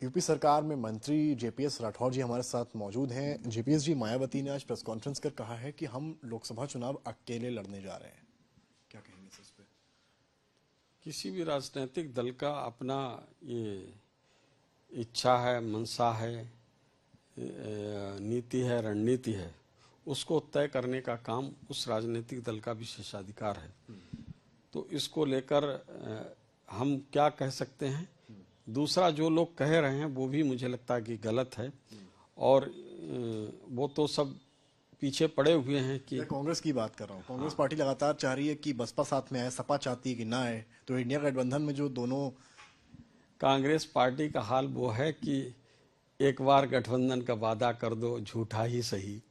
UP सरकार में मंत्री जेपीएस राठौर जी हमारे साथ मौजूद हैं। जेपीएस जी, मायावती ने आज प्रेस कॉन्फ्रेंस कर कहा है कि हम लोकसभा चुनाव अकेले लड़ने जा रहे हैं, क्या कहेंगे इस पे? किसी भी राजनीतिक दल का अपना ये इच्छा है, मंशा है, नीति है, रणनीति है, उसको तय करने का काम उस राजनीतिक दल का विशेषाधिकार है। तो इसको लेकर हम क्या कह सकते हैं? दूसरा जो लोग कह रहे हैं वो भी मुझे लगता है कि गलत है, और वो तो सब पीछे पड़े हुए हैं कि मैं कांग्रेस की बात कर रहा हूँ। कांग्रेस पार्टी लगातार चाह रही है कि बसपा साथ में आए, सपा चाहती है कि ना आए, तो इंडिया गठबंधन में जो दोनों कांग्रेस पार्टी का हाल वो है कि एक बार गठबंधन का वादा कर दो, झूठा ही सही।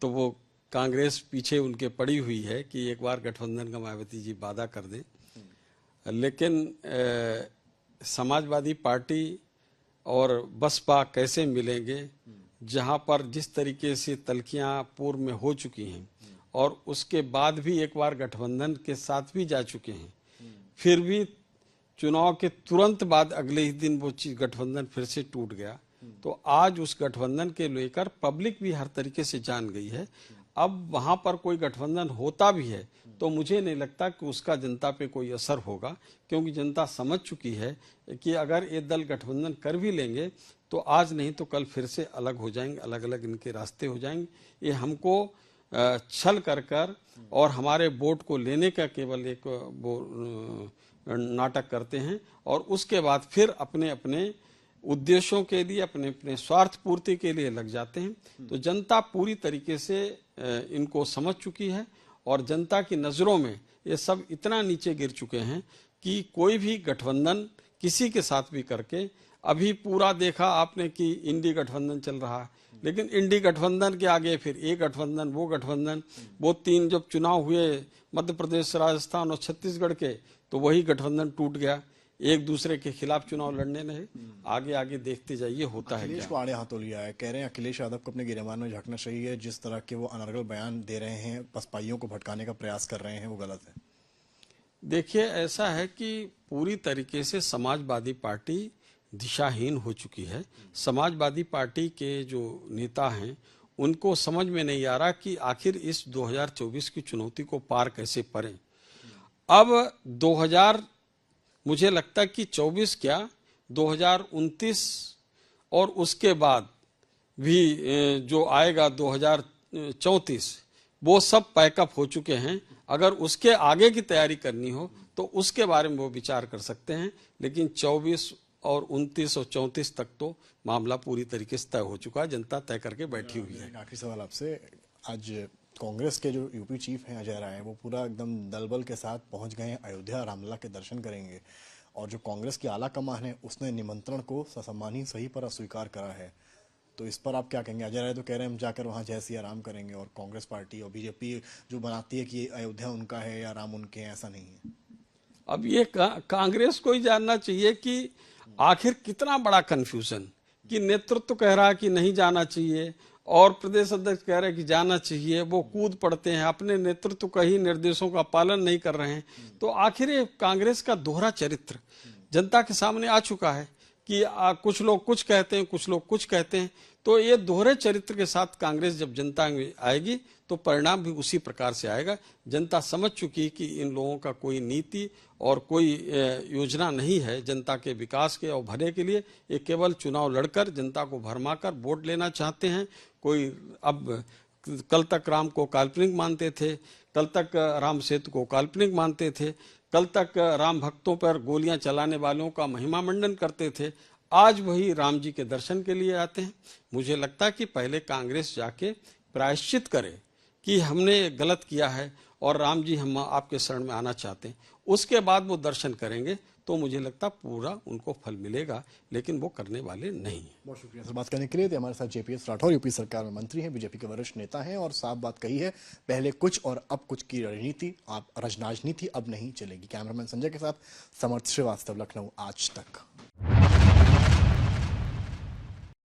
तो वो कांग्रेस पीछे उनके पड़ी हुई है कि एक बार गठबंधन का मायावती जी वादा कर दें, लेकिन समाजवादी पार्टी और बसपा कैसे मिलेंगे, जहां पर जिस तरीके से तल्खियां पूर्व में हो चुकी हैं और उसके बाद भी एक बार गठबंधन के साथ भी जा चुके हैं, फिर भी चुनाव के तुरंत बाद अगले ही दिन वो चीज गठबंधन फिर से टूट गया। तो आज उस गठबंधन के लेकर पब्लिक भी हर तरीके से जान गई है। अब वहां पर कोई गठबंधन होता भी है तो मुझे नहीं लगता कि उसका जनता पे कोई असर होगा, क्योंकि जनता समझ चुकी है कि अगर ये दल गठबंधन कर भी लेंगे तो आज नहीं तो कल फिर से अलग हो जाएंगे, अलग अलग इनके रास्ते हो जाएंगे। ये हमको छल कर कर और हमारे वोट को लेने का केवल एक वो नाटक करते हैं, और उसके बाद फिर अपने अपने उद्देश्यों के लिए, अपने अपने स्वार्थ पूर्ति के लिए लग जाते हैं। तो जनता पूरी तरीके से इनको समझ चुकी है, और जनता की नज़रों में ये सब इतना नीचे गिर चुके हैं कि कोई भी गठबंधन किसी के साथ भी करके, अभी पूरा देखा आपने कि इंडी गठबंधन चल रहा है, लेकिन इंडी गठबंधन के आगे फिर ये गठबंधन, वो तीन जब चुनाव हुए मध्य प्रदेश, राजस्थान और छत्तीसगढ़ के, तो वही गठबंधन टूट गया। एक दूसरे के खिलाफ चुनाव लड़ने नहीं, आगे आगे देखते जाइए होता है। अखिलेश को आड़े हाथों लिया है, कह रहे हैं अखिलेश यादव को अपने गिरफ्तार में झांकना चाहिए। जिस तरह के वो अनर्गल बयान दे रहे हैं, बसपाइयों को भटकाने का प्रयास कर रहे हैं, वो गलत है। देखिए, ऐसा है कि पूरी तरीके से समाजवादी पार्टी दिशाहीन हो चुकी है। समाजवादी पार्टी के जो नेता हैं उनको समझ में नहीं आ रहा कि आखिर इस 2024 की चुनौती को पार कैसे करें। अब मुझे लगता है कि 24 क्या 2029 और उसके बाद भी जो आएगा 2034, वो सब पैकअप हो चुके हैं। अगर उसके आगे की तैयारी करनी हो तो उसके बारे में वो विचार कर सकते हैं, लेकिन 24 और 29 और 34 तक तो मामला पूरी तरीके से तय हो चुका है, जनता तय करके बैठी हुई है। आखिरी सवाल आपसे, आज कांग्रेस के जो यूपी चीफ हैं अजय राय, वो पूरा एकदम दलबल के साथ पहुंच गए हैं अयोध्या, रामलला के दर्शन करेंगे, और जो कांग्रेस की आला कमान है उसने निमंत्रण को ससम्मान ही सही पर अस्वीकार करा है। तो इस पर आप क्या कहेंगे? अजय राय तो कह रहे हैं हम जाकर वहां जय सिया राम करेंगे, और कांग्रेस पार्टी और बीजेपी जो बनाती है कि अयोध्या उनका है या राम उनके हैं, ऐसा नहीं है। अब ये कांग्रेस को ही जानना चाहिए कि आखिर कितना बड़ा कंफ्यूजन, कि नेतृत्व कह रहा है कि नहीं जाना चाहिए और प्रदेश अध्यक्ष कह रहे हैं कि जाना चाहिए। वो कूद पड़ते हैं, अपने नेतृत्व का ही निर्देशों का पालन नहीं कर रहे हैं। तो आखिर ये कांग्रेस का दोहरा चरित्र जनता के सामने आ चुका है कि कुछ लोग कुछ कहते हैं, कुछ लोग कुछ कहते हैं। तो ये दोहरे चरित्र के साथ कांग्रेस जब जनता में आएगी तो परिणाम भी उसी प्रकार से आएगा। जनता समझ चुकी कि इन लोगों का कोई नीति और कोई योजना नहीं है जनता के विकास के और भले के लिए। ये केवल चुनाव लड़कर जनता को भरमाकर वोट लेना चाहते हैं। कोई अब कल तक राम को काल्पनिक मानते थे, कल तक राम सेतु को काल्पनिक मानते थे, कल तक राम भक्तों पर गोलियां चलाने वालों का महिमा मंडन करते थे, आज वही राम जी के दर्शन के लिए आते हैं। मुझे लगता है कि पहले कांग्रेस जाके प्रायश्चित करे कि हमने गलत किया है और राम जी हम आपके शरण में आना चाहते हैं, उसके बाद वो दर्शन करेंगे तो मुझे लगता पूरा उनको फल मिलेगा, लेकिन वो करने वाले नहीं है। बहुत शुक्रिया सर बात करने के लिए। तो हमारे साथ जेपीएस राठौर यूपी सरकार में मंत्री हैं, बीजेपी के वरिष्ठ नेता हैं, और साफ बात कही है, पहले कुछ और अब कुछ की रणनीति, राजनीति अब नहीं चलेगी। कैमरामैन संजय के साथ समर्थ श्रीवास्तव, लखनऊ आज तक।